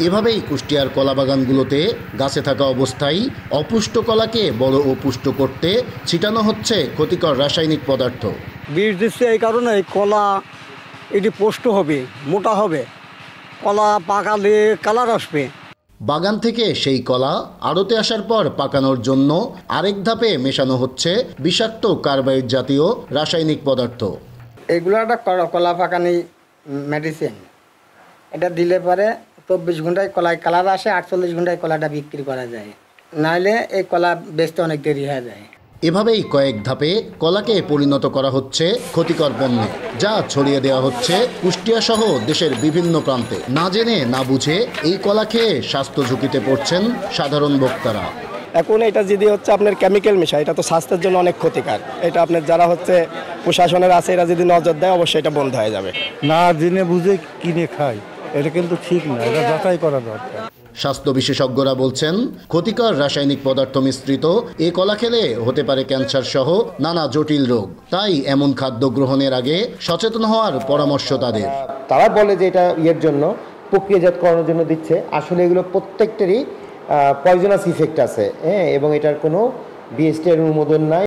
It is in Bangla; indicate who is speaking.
Speaker 1: এভাবেই কুষ্টিয়ার কলাবাগানগুলোতে গাছে থাকা অবস্থায় অপুষ্ট কলাকে বড় ও পুষ্ট করতে ছিটানো হচ্ছে ক্ষতিকর রাসায়নিক পদার্থ।
Speaker 2: বীজ দিচ্ছে এই কারণে কলা এটি পুষ্ট হবে, মোটা হবে, কলা পাকালে কালার আসবে।
Speaker 1: বাগান থেকে সেই কলা আড়তে আসার পর পাকানোর জন্য আরেক ধাপে মেশানো হচ্ছে বিষাক্ত কার্বাইড জাতীয় রাসায়নিক পদার্থ।
Speaker 3: এগুলো একটা কলা পাকানি মেডিসিন, এটা দিলে পরে 24 ঘন্টায় কলায় কালার আসে, 48 ঘন্টায় কলাটা বিক্রি করা যায়, নাহলে এই কলা বেচতে অনেক দেরি হয়ে যায়।
Speaker 1: এভাবেই কয়েক ধাপে কলাকে পরিণত করা হচ্ছে ক্ষতিকর পণ্যে, যা ছড়িয়ে দেওয়া হচ্ছে কুষ্টিয়া সহ দেশের বিভিন্ন প্রান্তে। না জেনে না বুঝে এই কলা খেয়ে স্বাস্থ্য ঝুঁকিতে পড়ছেন সাধারণ ভোক্তারা।
Speaker 4: এখন এটা যদি হচ্ছে আপনার কেমিক্যাল মিশা, এটা তো স্বাস্থ্যের জন্য অনেক ক্ষতিকর। এটা আপনার যারা হচ্ছে প্রশাসনের আছে, এরা যদি নজর দেয় অবশ্যই এটা বন্ধ হয়ে যাবে।
Speaker 5: না জেনে বুঝে কিনে খায়, এটা কিন্তু ঠিক না, এটা যাচাই করা দরকার।
Speaker 1: স্বাস্থ্য বিশেষজ্ঞরা বলছেন, ক্ষতিকর রাসায়নিক পদার্থ মিশ্রিত এ কলা খেলে হতে পারে ক্যান্সার সহ নানা জটিল রোগ। তাই এমন খাদ্য গ্রহণের আগে সচেতন হওয়ার পরামর্শ তাদের।
Speaker 6: তারা বলে যে এটা জন্য প্রক্রিয়াজাত করানোর জন্য দিচ্ছে, আসলে এগুলো প্রত্যেকটারই পয়জনাস ইফেক্ট আছে, এবং এটার কোনো বিএসটি এর অনুমোদন নাই।